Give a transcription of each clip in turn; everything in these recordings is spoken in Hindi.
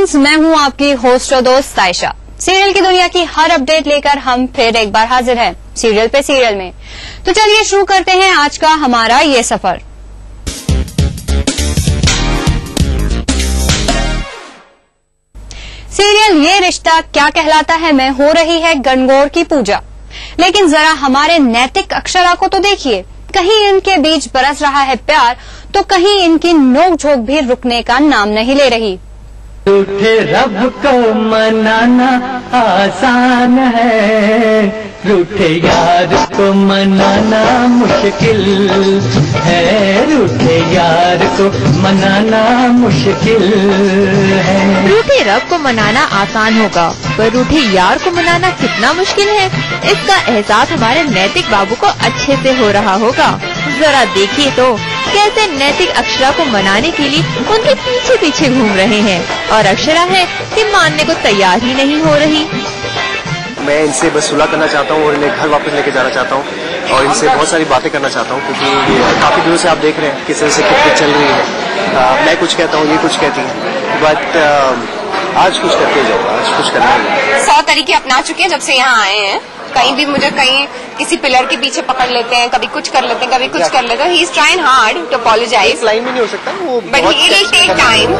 फ्रेंड्स, मैं हूं आपकी होस्ट और दोस्त आयशा। सीरियल की दुनिया की हर अपडेट लेकर हम फिर एक बार हाजिर हैं सीरियल पे सीरियल में। तो चलिए शुरू करते हैं आज का हमारा ये सफर। सीरियल ये रिश्ता क्या कहलाता है में हो रही है गणगौर की पूजा, लेकिन जरा हमारे नैतिक अक्षरा को तो देखिए। कहीं इनके बीच बरस रहा है प्यार तो कहीं इनकी नोकझोंक भी रुकने का नाम नहीं ले रही। रूठे रब को मनाना आसान है, रूठे यार को मनाना मुश्किल है, रूठे यार को मनाना मुश्किल है। रूठे रब को मनाना आसान होगा पर रूठे यार को मनाना कितना मुश्किल है, इसका एहसास हमारे नैतिक बाबू को अच्छे से हो रहा होगा। जरा देखिए तो कैसे नैतिक अक्षरा को मनाने के लिए उनके पीछे पीछे घूम रहे हैं और अक्षरा है कि मानने को तैयार ही नहीं हो रही। मैं इनसे बस सुलह करना चाहता हूँ और इन्हें घर वापस लेके जाना चाहता हूँ और इनसे बहुत सारी बातें करना चाहता हूँ, क्योंकि काफी दूर से आप देख रहे हैं किस तरह से कितनी चल रही है। मैं कुछ कहता हूँ, ये कुछ कहती है, बट आज कुछ करके जाऊँगा, आज कुछ करना है। 100 तरीके अपना चुके हैं जब से यहाँ आए हैं। कहीं भी मुझे कहीं किसी पिलर के पीछे पकड़ लेते हैं, कभी कुछ कर लेते हैं, कभी कुछ कर लेते हैं। He is trying hard to apologise, line भी नहीं हो सकता वो, but he will take time.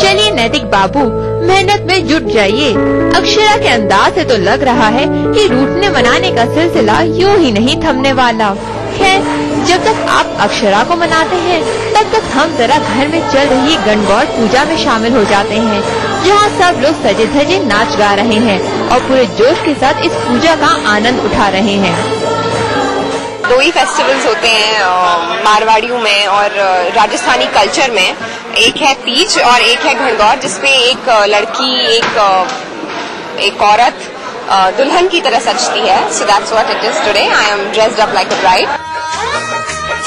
चलिए नैतिक बाबू मेहनत में जुट जाइए। अक्षरा के अंदाज से तो लग रहा है कि रूठने मनाने का सिलसिला यूं ही नहीं थमने वाला। खैर, जब तक आप अक्षरा को मनाते हैं तब तक हम जरा घर में चल रही गणगौर पूजा में शामिल हो जाते हैं, जहाँ सब लोग सजे धजे नाच गा रहे हैं और पूरे जोश के साथ इस पूजा का आनंद उठा रहे हैं। 2 ही फेस्टिवल्स होते हैं मारवाड़ियों में और राजस्थानी कल्चर में। एक है तीज और एक है गणगौर, जिसमें एक लड़की एक औरत दुल्हन की तरह सजती है। So that's what it is today. I am dressed up like a bride.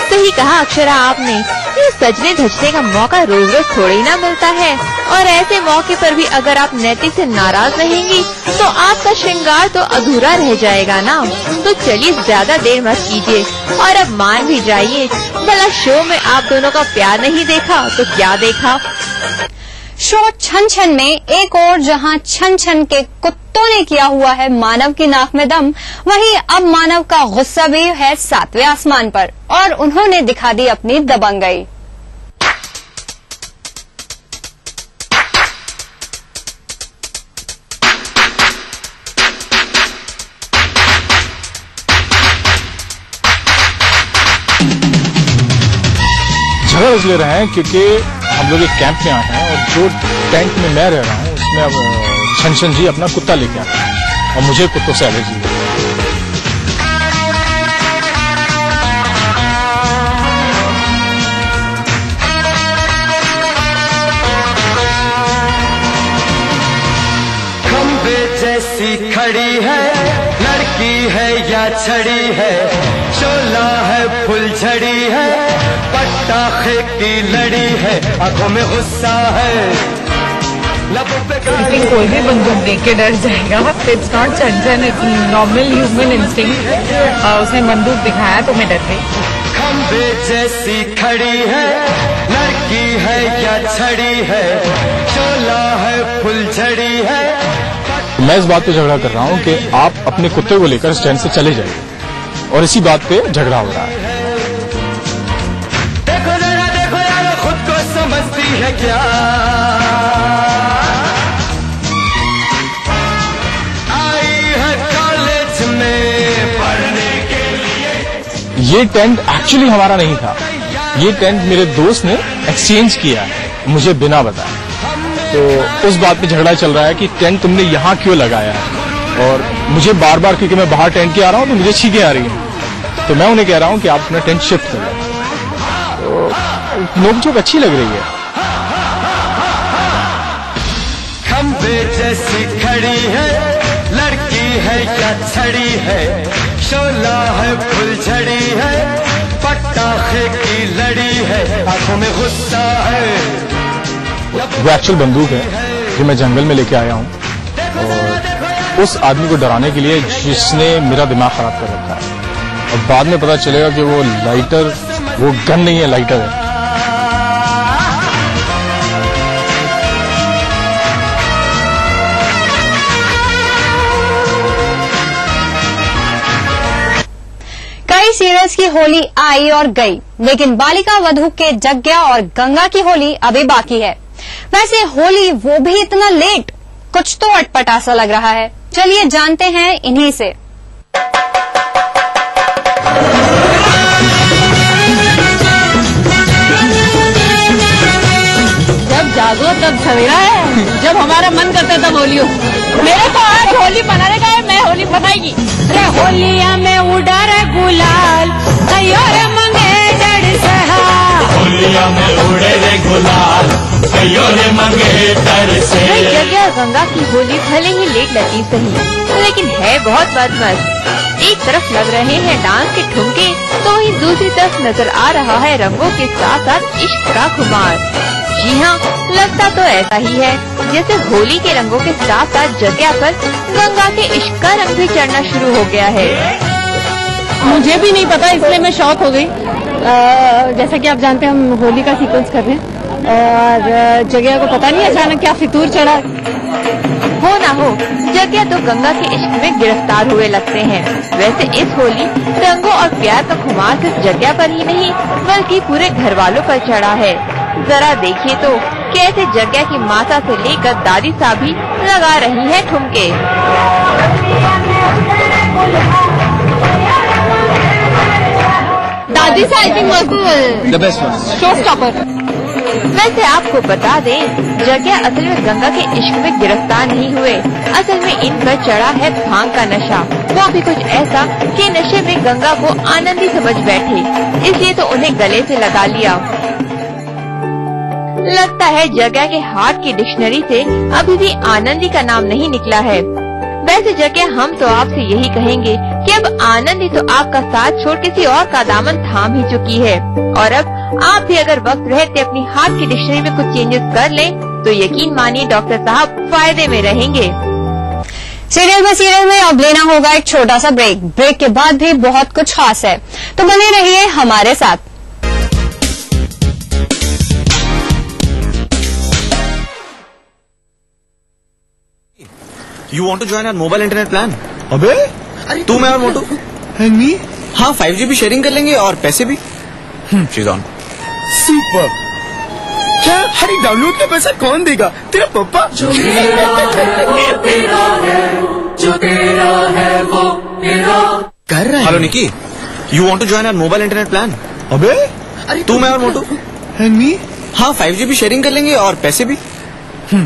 सही कहा अक्षरा आपने, ये सजने धजने का मौका रोज रोज थोड़ी ना मिलता है और ऐसे मौके पर भी अगर आप नैतिक से नाराज रहेंगी तो आपका श्रृंगार तो अधूरा रह जाएगा ना। तो चलिए ज्यादा देर मत कीजिए और अब मान भी जाइए, भला शो में आप दोनों का प्यार नहीं देखा तो क्या देखा। शो छन छन में एक और जहां छन छन के कुत्तों ने किया हुआ है मानव की नाक में दम, वहीं अब मानव का गुस्सा भी है 7वें आसमान पर और उन्होंने दिखा दी अपनी दबंगई। झगड़ा इसलिए रहे हैं क्योंकि हम लोग एक कैंप में आए हैं और जो टेंट में मैं रह रहा हूँ उसमें अब छन छन जी अपना कुत्ता लेके आए हैं और मुझे कुत्तों से एलर्जी है। खंबे जैसी खड़ी है, लड़की है या छड़ी है, शोला है फुलझड़ी है, पटाखे की लड़ी है, आंखों में गुस्सा है, लबों पे कोई भी बंदूक देख के डर जाएगा। इट्स नॉट छन, इट्स नॉर्मल ह्यूमन इंस्टिंक्ट। उसने बंदूक दिखाया तो मैं डर गई। खंबे जैसी खड़ी है, लड़की है या छड़ी है, शोला है फुलझड़ी है। मैं इस बात पे झगड़ा कर रहा हूँ कि आप अपने कुत्ते को लेकर स्टैंड से चले जाइए और इसी बात पे झगड़ा हो रहा है। देखो यार खुद को समझती है क्या, आई है कॉलेज में पढ़ने के लिए। ये टेंट एक्चुअली हमारा नहीं था, ये टेंट मेरे दोस्त ने एक्सचेंज किया है मुझे बिना बताए। तो उस बात पे झगड़ा चल रहा है कि टेंट तुमने यहाँ क्यों लगाया है और मुझे बार बार, क्योंकि मैं बाहर टेंट के आ रहा हूँ तो मुझे छींकें आ रही हैं, तो मैं उन्हें कह रहा हूँ कि आप अपना टेंट शिफ्ट कर लो। तो नोकझोंक अच्छी लग रही है। खंबे जैसी खड़ी है, लड़की है या छड़ी है, शोला है फुलझड़ी है, पटाखे की लड़ी है, आंखों में गुस्सा है। वो एक्चुअल बंदूक है जो मैं जंगल में लेके आया हूँ और उस आदमी को डराने के लिए जिसने मेरा दिमाग खराब कर रखा है। और बाद में पता चलेगा कि वो लाइटर, वो गन नहीं है, लाइटर है। कई सीरियल्स की होली आई और गई, लेकिन बालिका वधू के जग्या और गंगा की होली अभी बाकी है। वैसे होली वो भी इतना लेट, कुछ तो अटपटा सा लग रहा है। चलिए जानते हैं इन्हीं से। जब जागो तब सवेरा है, जब हमारा मन करता है तब होली हो। मेरे तो आज होली मनाने का है, मैं होली मनाएगी। रे होलिया में उड़ा रे गुलाल, कयो रे मंगे डर सहा। होलिया में उड़े रे गुलाल, कयो रे मंगे डर से। जग्या गंगा की होली भले ही लेट लगी सही, लेकिन है बहुत मस्त। एक तरफ लग रहे हैं डांस के ठुमके, तो वहीं दूसरी तरफ नजर आ रहा है रंगों के साथ साथ इश्क का खुमार। जी हाँ, लगता तो ऐसा ही है जैसे होली के रंगों के साथ साथ जग्या पर गंगा के इश्क का रंग भी चढ़ना शुरू हो गया है। मुझे भी नहीं पता, इसलिए मैं शॉक हो गई। जैसा कि आप जानते हैं हम होली का सीक्वेंस कर रहे हैं और जग्या को पता नहीं अचानक क्या फितूर चढ़ा। हो ना हो, जग्या तो गंगा के इश्क में गिरफ्तार हुए लगते हैं। वैसे इस होली रंगों और प्यार का खुमार सिर्फ जग्या पर ही नहीं बल्कि पूरे घर वालों पर चढ़ा है। जरा देखिए तो कैसे जग्या की माता से लेकर दादी साहब भी लगा रही है ठुमके। दादी साहब आई थिंक शो स्टॉपर। वैसे आपको बता दें, जग्या असल में गंगा के इश्क में गिरफ्तार नहीं हुए। असल में इन पर चढ़ा है भांग का नशा, वो भी कुछ ऐसा कि नशे में गंगा को आनंदी समझ बैठे, इसलिए तो उन्हें गले से लगा लिया। लगता है जग्या के हार्ट की डिक्शनरी से अभी भी आनंदी का नाम नहीं निकला है। वैसे जग्या, हम तो आपसे यही कहेंगे कि अब आनंदी तो आपका साथ छोड़ किसी और का दामन थाम ही चुकी है, और अब आप भी अगर वक्त रहते अपनी हार्ट की डिक्शनरी में कुछ चेंजेस कर लें तो यकीन मानिए डॉक्टर साहब फायदे में रहेंगे। सीरियल में अब लेना होगा एक छोटा सा ब्रेक। ब्रेक के बाद भी बहुत कुछ खास है, तो बने रहिए हमारे साथ। You want to join our mobile internet plan? अबे तू, मैं और मोटू। And me? हाँ, 5GB शेयरिंग कर लेंगे और पैसे भी। She's on. सुपर। क्या? अरे डाउनलोड का पैसा कौन देगा? तेरा पापा। जो तेरा है वो मेरा कर रहा है। Hello Nikki, you want to join our mobile internet plan? अबे तू, मैं और मोटू। And me? हाँ, 5GB शेयरिंग कर लेंगे और पैसे भी।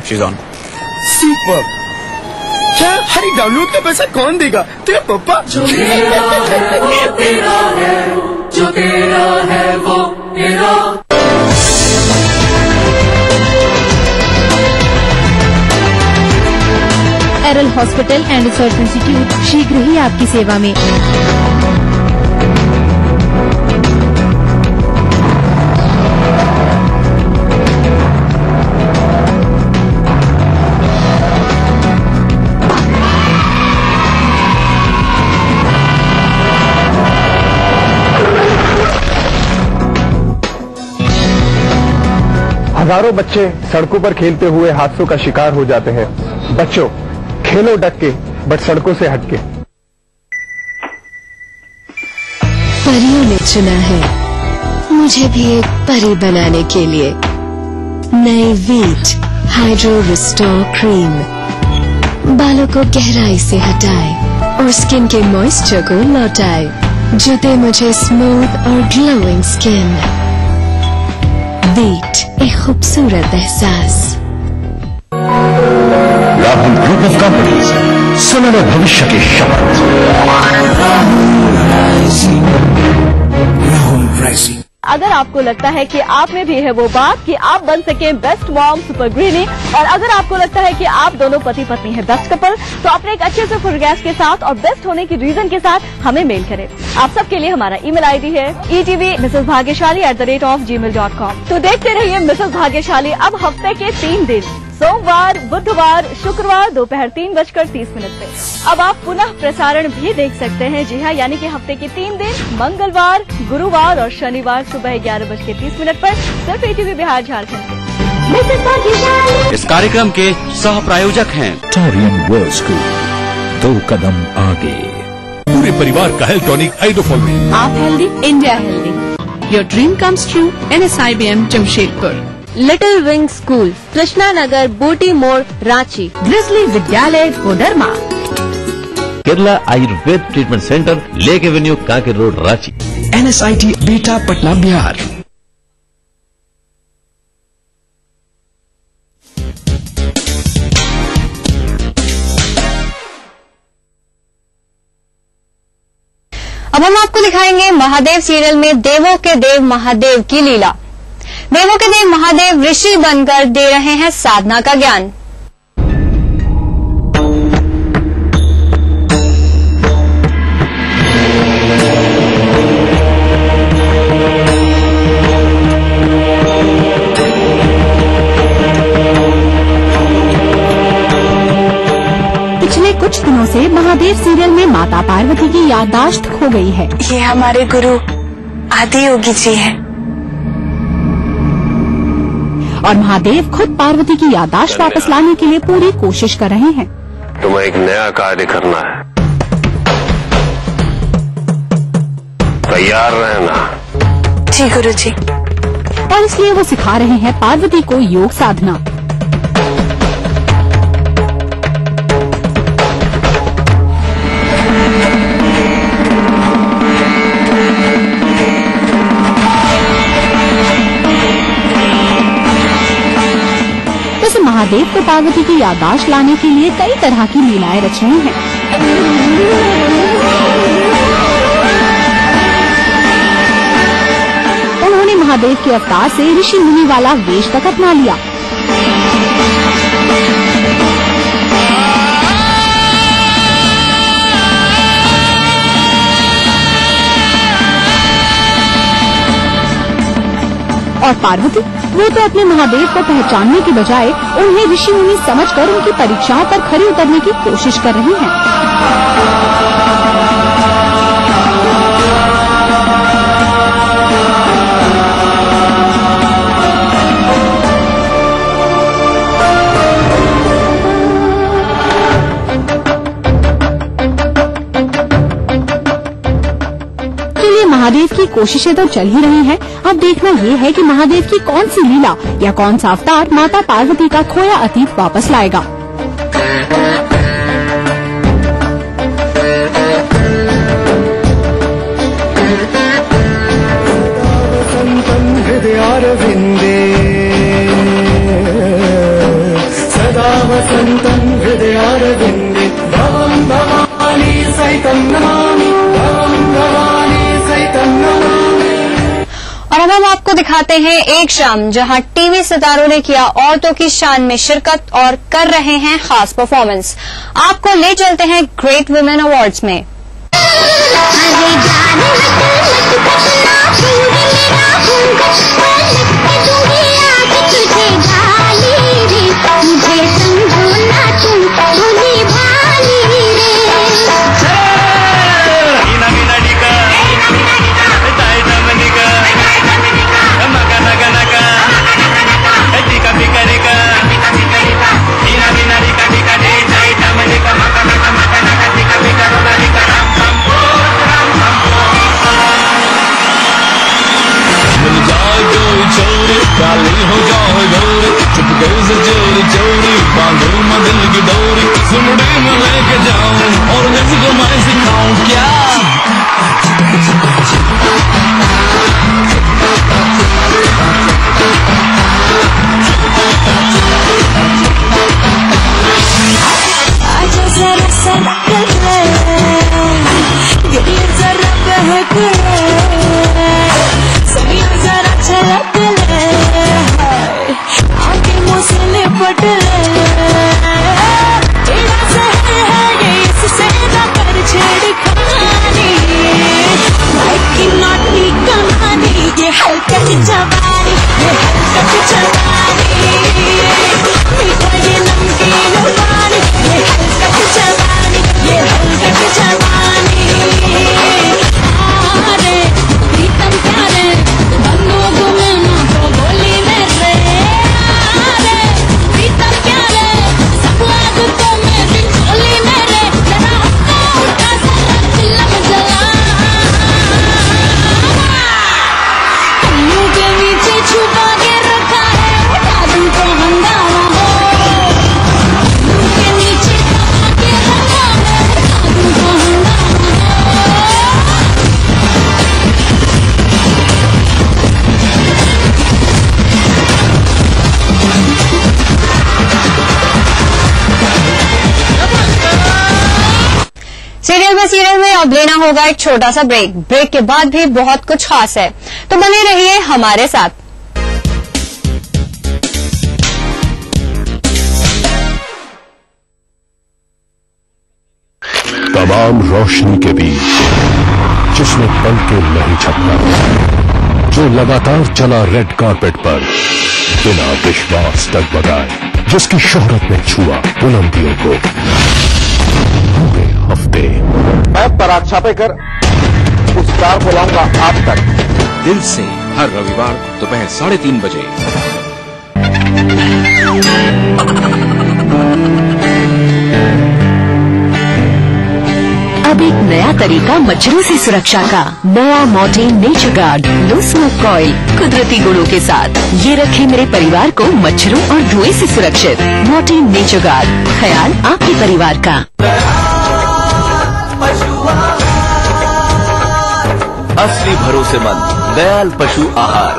She's on. सुपर। क्या? अरे डाउनलोड का पैसा कौन देगा? तेरा पापा। जो तेरा है वो मेरा। एरल हॉस्पिटल एंड रिसर्च इंस्टीट्यूट शीघ्र ही आपकी सेवा में। हजारों बच्चे सड़कों पर खेलते हुए हादसों का शिकार हो जाते हैं। बच्चों, खेलो डट के, बट सड़कों से हटके। परियों ने चुना है मुझे भी एक परी बनाने के लिए। नई वीट हाइड्रो रिस्टोर क्रीम बालों को गहराई से हटाए और स्किन के मॉइस्चर को लौटाए, जो दे मुझे स्मूथ और ग्लोइंग स्किन। वीट, एक खूबसूरत एहसास। राहुल ग्रुप ऑफ कंपनीज, सुनहरे भविष्य के शपथ। राहुल प्राइसिंग। अगर आपको लगता है कि आप में भी है वो बात कि आप बन सके बेस्ट मॉम सुपर ग्रीनी, और अगर आपको लगता है कि आप दोनों पति पत्नी है बेस्ट कपल, तो अपने एक अच्छे से फोटोग्राफ के साथ और बेस्ट होने की रीजन के साथ हमें मेल करें। आप सबके लिए हमारा ईमेल आईडी है etv@gmail.com। तो देखते रहिए मिसेस भाग्यशाली अब हफ्ते के 3 दिन, सोमवार, बुधवार, शुक्रवार दोपहर 3:30 पे। अब आप पुनः प्रसारण भी देख सकते हैं। जी हाँ, यानी कि हफ्ते के 3 दिन, मंगलवार, गुरुवार और शनिवार सुबह 11:30 पर सिर्फ ETV बिहार झारखंड। इस कार्यक्रम के सह प्रायोजक हैं टोरियन वर्ल्ड स्कूल, 2 कदम आगे। पूरे परिवार का हेल्थ टॉनिक हाइड्रोफॉल। आप healthy, India healthy. Your dream comes true, NSIBM Jamshedpur. Little wing school, Krishna Nagar, Booti Mor, Ranchi. Grizzly Vidyalaya, Koderma. Kerala Ayurveda treatment centre, lake avenue, Kanker road, Ranchi. NSIT Bihta, Patna, Bihar. अब हम आपको दिखाएंगे महादेव सीरियल में देवों के देव महादेव की लीला। देवों के देव महादेव ऋषि बनकर दे रहे हैं साधना का ज्ञान। पिछले कुछ दिनों से महादेव सीरियल में माता पार्वती की याददाश्त खो गई है। ये हमारे गुरु आदि योगी जी हैं। और महादेव खुद पार्वती की याददाश्त वापस लाने के लिए पूरी कोशिश कर रहे हैं। तुम्हें एक नया कार्य करना है, तैयार रहना। जी गुरु जी। और इसलिए वो सिखा रहे हैं पार्वती को योग साधना। महादेव को पार्वती की याददाश्त लाने के लिए कई तरह की लीलाएं रच रहे हैं। उन्होंने महादेव के अवतार से ऋषि मुनि वाला वेश तक अपना लिया। और पार्वती, वो तो अपने महादेव को पहचानने की बजाय उन्हें ऋषि मुनि समझकर उनकी परीक्षाओं पर खरी उतरने की कोशिश कर रही हैं। महादेव की कोशिशें तो चल ही रही हैं। अब देखना ये है कि महादेव की कौन सी लीला या कौन सा अवतार माता पार्वती का खोया अतीत वापस लाएगा। सदा वसंतं हृदयारविंदे भवं भवानी सहितं नमामि, भवं भवानी सहितं नमामि। और अब हम आपको दिखाते हैं एक शाम जहां टीवी सितारों ने किया औरतों की शान में शिरकत और कर रहे हैं खास परफॉर्मेंस। आपको ले चलते हैं ग्रेट वुमेन अवार्ड्स में। काली हो जाओ गौरी, चुपके से चोरी चोरी बांधो दिल की डोरी, सुनड़ी में लेके जाऊं और इसको मैं सिखाऊं क्या। आजा जरा सनक ये जरा बहक सभी जरा छलक आगे मुझसे लिपट तेरा सहर है ये, इससे न कर छेड़खानी। I cannot be कहानी, ये हलकत जवानी, ये हलकत जवानी, मीठा ये नमकीन पानी, ये हलकत जवानी, ये हलकत जवानी। अरे प्रीतम प्यारे बंदूक में ना तो गोली मेरे, अरे प्रीतम प्यारे सब आदतों में भी चोली मेरे, जरा हल्का उल्टा सा चिल्ला सीरियल में अब लेना होगा एक छोटा सा ब्रेक। ब्रेक के बाद भी बहुत कुछ खास है, तो बने रहिए हमारे साथ। तमाम रोशनी के बीच जिसने पल के नहीं झपका, जो लगातार चला रेड कारपेट पर बिना विश्वास डगमगाए, जिसकी शोहरत ने छुआ बुलंदियों को पूरे हफ्ते। मैं पराग छापेकर उस स्टार को लाऊंगा आप तक, दिल से, हर रविवार दोपहर 3:30 बजे। अब एक नया तरीका मच्छरों से सुरक्षा का। नया Morton nature guard low smoke coil कुदरती गुणों के साथ ये रखे मेरे परिवार को मच्छरों और धुएं से सुरक्षित। मॉर्टिन नेचर गार्ड, ख्याल आपके परिवार का। असली भरोसेमंद दयाल पशु आहार,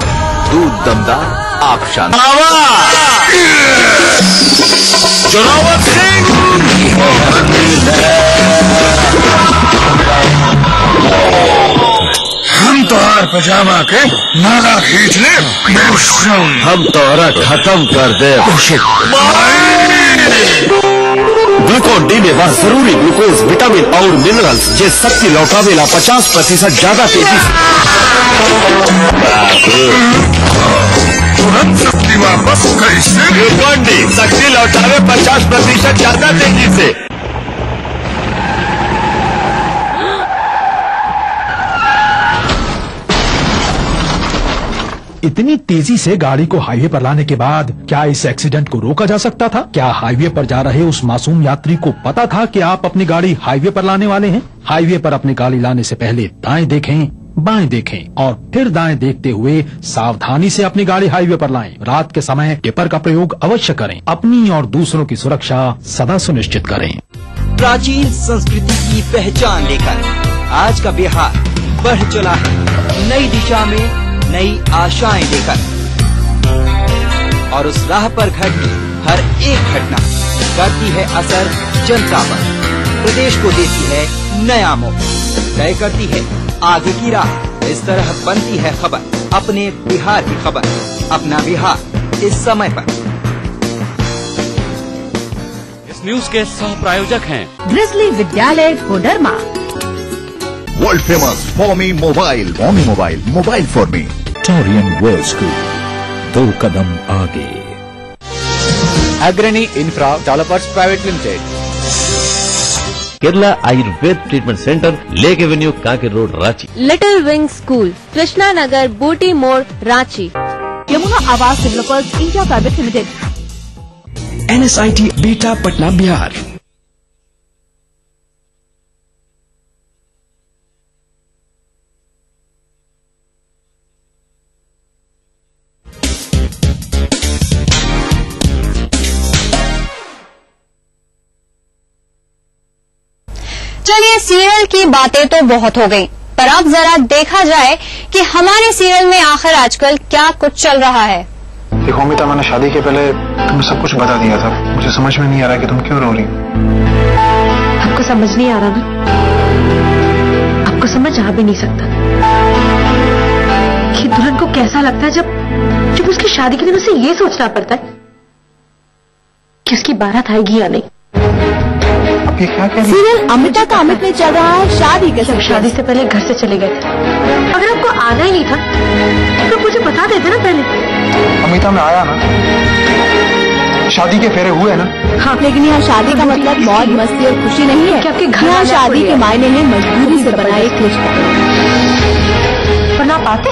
दूध दमदार, आप शानदार। जोरावर सिंह हम तोहार पजामा के नाला खींच ले, हम तोहरा खत्म कर दे। ग्लूकोन डी में वह जरूरी ग्लूकोज, विटामिन और मिनरल्स जे शक्ति लौटावेला 50% ज्यादा तेजी से। तुरंत शक्ति वापस कैसे? ग्लूकोन डी शक्ति लौटावे 50% ज्यादा तेजी से। इतनी तेजी से गाड़ी को हाईवे पर लाने के बाद क्या इस एक्सीडेंट को रोका जा सकता था? क्या हाईवे पर जा रहे उस मासूम यात्री को पता था कि आप अपनी गाड़ी हाईवे पर लाने वाले हैं? हाईवे पर अपनी गाड़ी लाने से पहले दाएं देखें, बाएं देखें और फिर दाएं देखते हुए सावधानी से अपनी गाड़ी हाईवे पर लाएं। रात के समय टिपर का प्रयोग अवश्य करें। अपनी और दूसरों की सुरक्षा सदा सुनिश्चित करें। प्राचीन संस्कृति की पहचान लेकर आज का बिहार बढ़ चला है नई दिशा में, नई आशाएं लेकर। और उस राह पर घटती हर एक घटना करती है असर जनता पर, प्रदेश को देती है नया मोड़, तय करती है आगे की राह। इस तरह बनती है खबर अपने बिहार की खबर, अपना बिहार इस समय पर। इस न्यूज के सह प्रायोजक हैं grizzly Vidyalaya Koderma, world famous for me mobile, mobile for me, Torian world school, 2 कदम आगे। Agrani infra developers private limited, Kerala Ayurveda treatment centre, lake avenue, Kanker road, Ranchi. Little wing school, Krishna Nagar, Booti Mor, Ranchi. Yamuna Awas developers India private limited, NSIT Bihta Patna Bihar. चलिए, सीरियल की बातें तो बहुत हो गई, पर अब जरा देखा जाए कि हमारे सीरियल में आखिर आजकल क्या कुछ चल रहा है। देखो अमिता, मैंने शादी के पहले तुम्हें सब कुछ बता दिया था। मुझे समझ में नहीं आ रहा कि तुम क्यों रो रही हो। आपको समझ नहीं आ रहा ना? आपको समझ आ भी नहीं सकता कि दुल्हन को कैसा लगता है जब उसकी शादी के दिन उसे ये सोचना पड़ता है कि उसकी बारात आएगी या नहीं। ये क्या कह रही है? सीरियल अमिता का अमित में चल रहा है शादी के सब। शादी से पहले घर से चले गए थे। अगर आपको आना ही नहीं था तो मुझे बता देते ना पहले। अमिता, मैं आया ना, शादी के फेरे हुए ना। हाँ, लेकिन यहाँ शादी का मतलब मौज मस्ती और खुशी नहीं है। आपके घर यहाँ शादी के मायने हैं मजबूरी से बना एक रिश्ता। वरना आप आते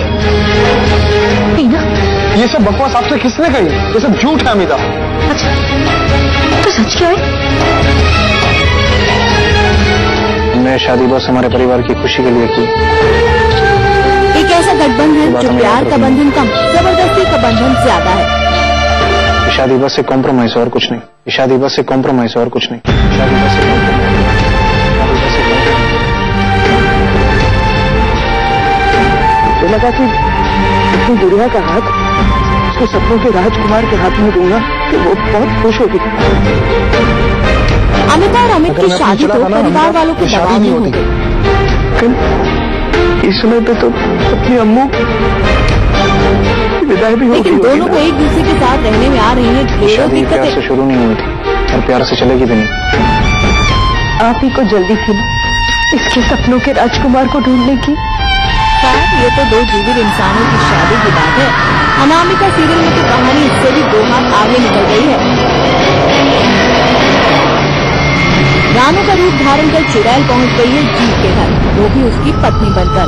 नहीं ना। ये सब बकवास आपसे किसने कही? ये सब झूठ है अमिता। अच्छा, तो सच क्या है? मैं शादी बस हमारे परिवार की खुशी के लिए की। एक ऐसा गठबंधन है जो प्यार का बंधन कम, जबरदस्ती का बंधन ज्यादा है। शादी बस से कॉम्प्रोमाइज और कुछ नहीं। शादी बस से कॉम्प्रोमाइज और कुछ नहीं। शादी बस से तो लगा कि अपनी गुड़िया का हाथ उसके सपनों के राजकुमार के हाथ में दूंगा कि वो बहुत खुश होगी। अमिता और अमित की शादी तो परिवार वालों के दबाव में हो गई। इस समय पे तो अपनी अम्मू विदाई भी हो गई। लेकिन दोनों को एक दूसरे के साथ रहने में आ रही है ढेरों दिक्कतें। से शुरू नहीं हुई थी और प्यार से चलेगी भी नहीं। आप ही को जल्दी थी इसके सपनों के राजकुमार को ढूंढने की। ये तो दो जीवित इंसानों की शादी की बात है। अनामिका सीरियल में तो कहानी इससे भी 2 हाथ आगे निकल गई है। रानू का रूप धारण कर चुड़ैल पहुंच गई है जीत के घर, वो भी उसकी पत्नी बनकर।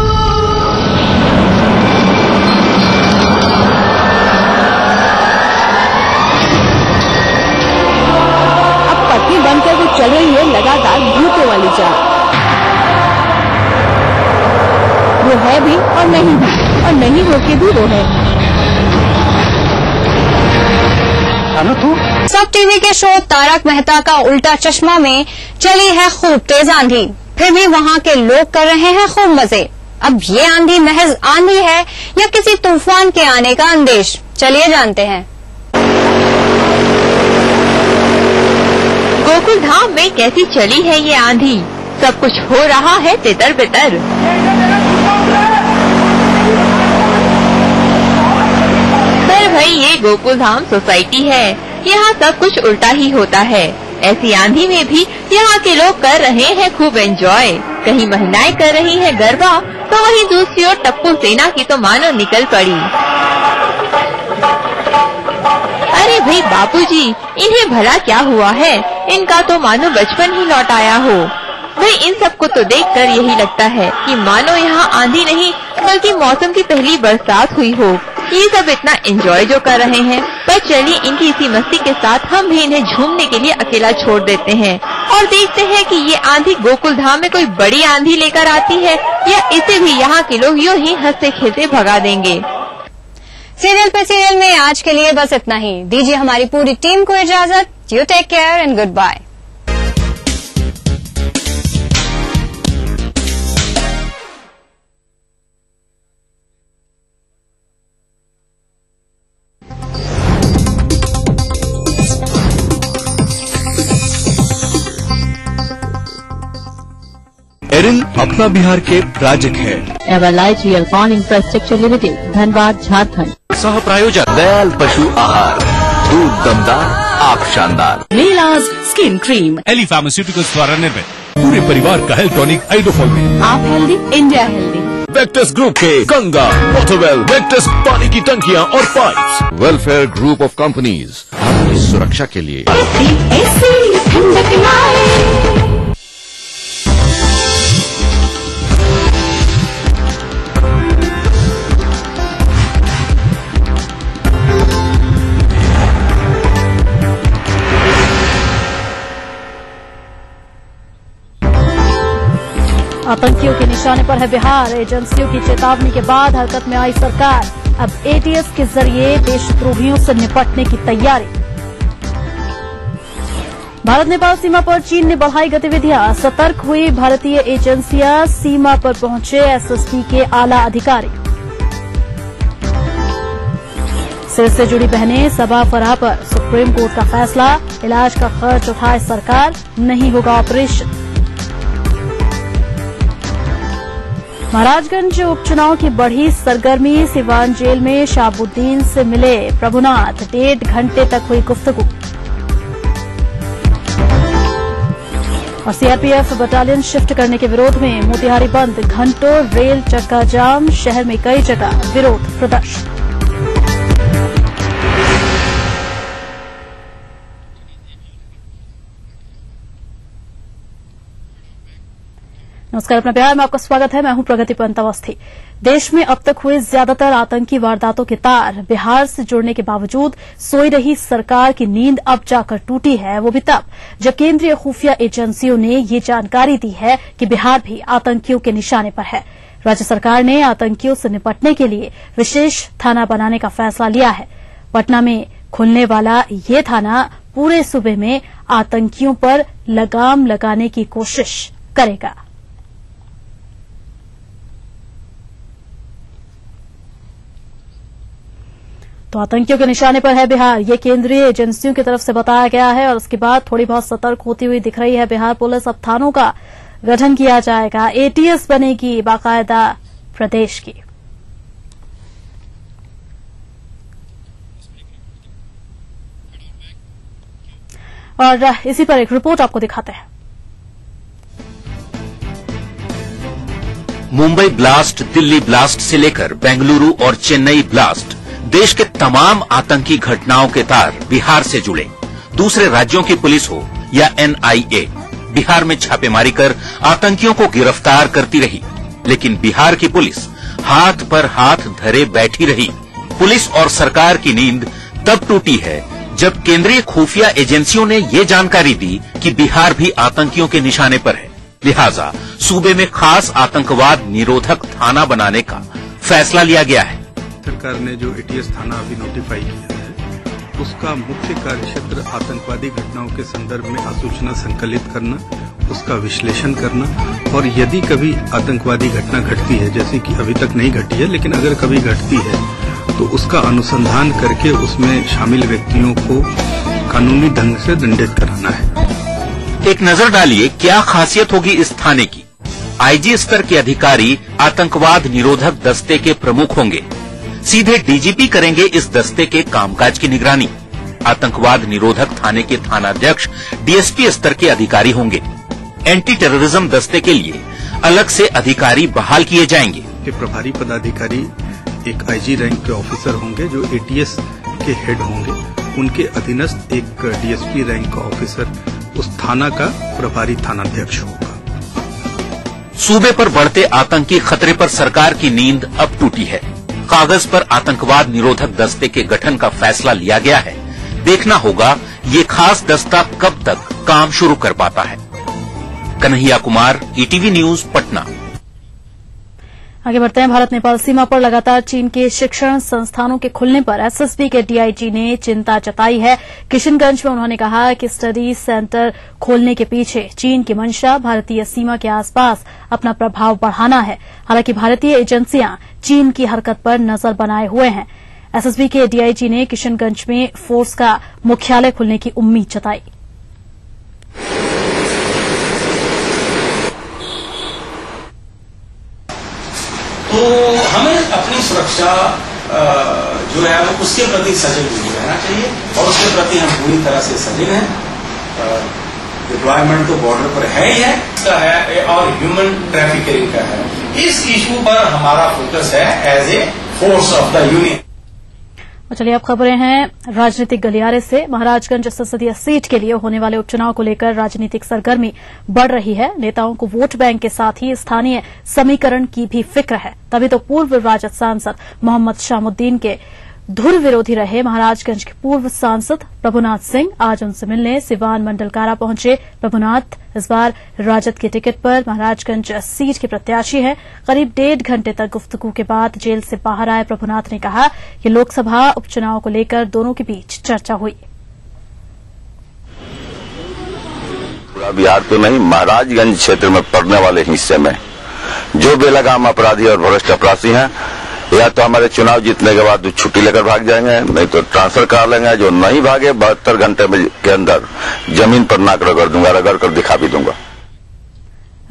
अब पत्नी बनकर वो चल रही है लगातार भूतों वाली चाल। वो है भी और नहीं भी, और नहीं होके भी वो है। सब टीवी के शो तारक मेहता का उल्टा चश्मा में चली है खूब तेज आंधी, फिर भी वहां के लोग कर रहे हैं खूब मजे। अब ये आंधी महज आंधी है या किसी तूफान के आने का अंदेश, चलिए जानते हैं। गोकुल धाम में कैसी चली है ये आंधी, सब कुछ हो रहा है तितर बितर। पर भाई ये गोकुल धाम सोसाइटी है, यहाँ सब कुछ उल्टा ही होता है। ऐसी आंधी में भी यहाँ के लोग कर रहे हैं खूब एंजॉय। कहीं महिलाएं कर रही हैं गरबा, तो वहीं दूसरी ओर टप्पू सेना की तो मानो निकल पड़ी। अरे भाई बापूजी, इन्हें भला क्या हुआ है? इनका तो मानो बचपन ही लौट आया हो। भाई इन सबको तो देखकर यही लगता है कि मानो यहाँ आंधी नहीं बल्कि मौसम की पहली बरसात हुई हो। ये सब इतना एंजॉय जो कर रहे हैं, पर चलिए इनकी इसी मस्ती के साथ हम भी इन्हें झूमने के लिए अकेला छोड़ देते हैं और देखते हैं कि ये आंधी गोकुल धाम में कोई बड़ी आंधी लेकर आती है या इसे भी यहाँ के लोग यूँ ही हंसते खेलते भगा देंगे। सीरियल पे सीरियल में आज के लिए बस इतना ही। दीजिए हमारी पूरी टीम को इजाजत। You take care and good bye. एरिन अपना बिहार के प्रायोजक है। Everlight Realcon infrastructure limited, Dhanbad, Jharkhand. सह प्रायोजक दयाल पशु आहार, दूध दमदार, आप शानदार। नीलाज स्किन क्रीम, एली फार्मास्यूटिकल्स द्वारा निर्मित, पूरे परिवार का हेल्थ टॉनिक आइडोफॉल में। आप healthy, India healthy. Victus group के गंगा, वाटरवेल, वेक्टस पानी की टंकियां और pipes. Welfare group of companies, आपकी सुरक्षा के लिए। आतंकियों के निशाने पर है बिहार, एजेंसियों की चेतावनी के बाद हरकत में आई सरकार। अब एटीएस के जरिए देशद्रोहियों से निपटने की तैयारी। भारत नेपाल सीमा पर चीन ने बढ़ाई गतिविधियां, सतर्क हुई भारतीय एजेंसियां, सीमा पर पहुंचे एसएसबी के आला अधिकारी। सिर से जुड़ी बहनें सभा फराह पर, सुप्रीम कोर्ट का फैसला, इलाज का खर्च उठाए सरकार, नहीं होगा ऑपरेशन। महाराजगंज उपचुनाव की बढ़ी सरगर्मी, सिवान जेल में शाहबुद्दीन से मिले प्रभुनाथ, 1.5 घंटे तक हुई गुफ्तगू। और सीआरपीएफ बटालियन शिफ्ट करने के विरोध में मोतिहारी बंद, घंटों रेल चक्का जाम, शहर में कई जगह विरोध प्रदर्शन। नमस्कार, अपना प्यार में आपका स्वागत है। मैं हूं प्रगति पंत अवस्थी। देश में अब तक हुए ज्यादातर आतंकी वारदातों के तार बिहार से जुड़ने के बावजूद सोई रही सरकार की नींद अब जाकर टूटी है, वो भी तब जब केंद्रीय खुफिया एजेंसियों ने ये जानकारी दी है कि बिहार भी आतंकियों के निशाने पर है। राज्य सरकार ने आतंकियों से निपटने के लिए विशेष थाना बनाने का फैसला लिया है। पटना में खुलने वाला ये थाना पूरे सूबे में आतंकियों पर लगाम लगाने की कोशिश करेगा। तो आतंकियों के निशाने पर है बिहार, ये केंद्रीय एजेंसियों की तरफ से बताया गया है और उसके बाद थोड़ी बहुत सतर्क होती हुई दिख रही है बिहार पुलिस। अब थानों का गठन किया जाएगा, एटीएस बनेगी बाकायदा प्रदेश की। और इसी पर एक रिपोर्ट आपको दिखाते हैं। मुंबई ब्लास्ट, दिल्ली ब्लास्ट से लेकर बेंगलुरु और चेन्नई ब्लास्ट, देश के तमाम आतंकी घटनाओं के तार बिहार से जुड़े। दूसरे राज्यों की पुलिस हो या एनआईए, बिहार में छापेमारी कर आतंकियों को गिरफ्तार करती रही, लेकिन बिहार की पुलिस हाथ पर हाथ धरे बैठी रही। पुलिस और सरकार की नींद तब टूटी है जब केंद्रीय खुफिया एजेंसियों ने ये जानकारी दी कि बिहार भी आतंकियों के निशाने पर है। लिहाजा सूबे में खास आतंकवाद निरोधक थाना बनाने का फैसला लिया गया है। सरकार ने जो एटीएस थाना अभी नोटिफाई किया है, उसका मुख्य कार्यक्षेत्र आतंकवादी घटनाओं के संदर्भ में आसूचना संकलित करना, उसका विश्लेषण करना, और यदि कभी आतंकवादी घटना घटती है, जैसे कि अभी तक नहीं घटी है लेकिन अगर कभी घटती है तो उसका अनुसंधान करके उसमें शामिल व्यक्तियों को कानूनी ढंग से दंडित कराना है। एक नजर डालिए क्या खासियत होगी इस थाने की। आईजी स्तर के अधिकारी आतंकवाद निरोधक दस्ते के प्रमुख होंगे। सीधे डीजीपी करेंगे इस दस्ते के कामकाज की निगरानी। आतंकवाद निरोधक थाने के थानाध्यक्ष डीएसपी स्तर के अधिकारी होंगे। एंटी टेररिज्म दस्ते के लिए अलग से अधिकारी बहाल किए जाएंगे। प्रभारी पदाधिकारी एक आईजी रैंक के ऑफिसर होंगे जो एटीएस के हेड होंगे। उनके अधीनस्थ एक डीएसपी रैंक का ऑफिसर उस थाना का प्रभारी थानाध्यक्ष होगा। सूबे पर बढ़ते आतंकी खतरे पर सरकार की नींद अब टूटी है। कागज पर आतंकवाद निरोधक दस्ते के गठन का फैसला लिया गया है। देखना होगा ये खास दस्ता कब तक काम शुरू कर पाता है। Kanhaiya Kumar, ETV news, Patna. आगे बढ़ते हैं। भारत नेपाल सीमा पर लगातार चीन के शिक्षण संस्थानों के खुलने पर एसएसबी के डीआईजी ने चिंता जताई है। किशनगंज में उन्होंने कहा कि स्टडी सेंटर खोलने के पीछे चीन की मंशा भारतीय सीमा के आसपास अपना प्रभाव बढ़ाना है। हालांकि भारतीय एजेंसियां चीन की हरकत पर नजर बनाए हुए हैं। एसएसबी के डीआईजी ने किशनगंज में फोर्स का मुख्यालय खुलने की उम्मीद जताई। तो हमें अपनी सुरक्षा जो है उसके प्रति सजग रहना चाहिए और उसके प्रति हम पूरी तरह से सजग हैं। डिप्लॉयमेंट तो बॉर्डर पर है ही है और ह्यूमन ट्रैफिकिंग का है। इस इशू पर हमारा फोकस है as a force of the union. चलिए अब खबरें हैं राजनीतिक गलियारे से। महाराजगंज संसदीय सीट के लिए होने वाले उपचुनाव को लेकर राजनीतिक सरगर्मी बढ़ रही है। नेताओं को वोट बैंक के साथ ही स्थानीय समीकरण की भी फिक्र है। तभी तो पूर्व राजद सांसद मोहम्मद शामुद्दीन के धुर विरोधी रहे महाराजगंज के पूर्व सांसद प्रभुनाथ सिंह आज उनसे मिलने सिवान मंडल कारा पहुंचे। प्रभुनाथ इस बार राजद के टिकट पर महाराजगंज सीट के प्रत्याशी हैं। करीब 1.5 घंटे तक गुफ्तगू के बाद जेल से बाहर आए प्रभुनाथ ने कहा कि लोकसभा उपचुनाव को लेकर दोनों के बीच चर्चा हुई। पूरा बिहार तो नहीं, महाराजगंज क्षेत्र में पड़ने वाले हिस्से में जो बेलगाम अपराधी और भ्रष्ट अपराधी हैं, या तो हमारे चुनाव जीतने के बाद छुट्टी लेकर भाग जाएंगे, नहीं तो ट्रांसफर करा लेंगे। जो नहीं भागे 72 घंटे के अंदर जमीन पर नाक रगड़ दूंगा, रगड़ कर दिखा भी दूंगा।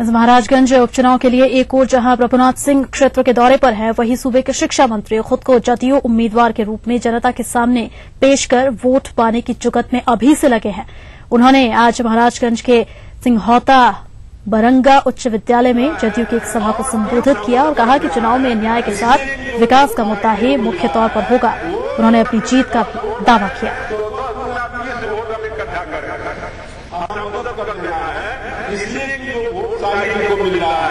महाराजगंज उपचुनाव के लिए एक ओर जहां प्रभुनाथ सिंह क्षेत्र के दौरे पर है, वहीं सूबे के शिक्षा मंत्री खुद को जदयू उम्मीदवार के रूप में जनता के सामने पेश कर वोट पाने की जुगत में अभी से लगे हैं। उन्होंने आज महाराजगंज के सिंहौता बरंगा उच्च विद्यालय में जदयू की एक सभा को संबोधित किया और कहा कि चुनाव में न्याय के साथ विकास का मुद्दा ही मुख्य तौर पर होगा। उन्होंने अपनी जीत का दावा किया। को मिल रहा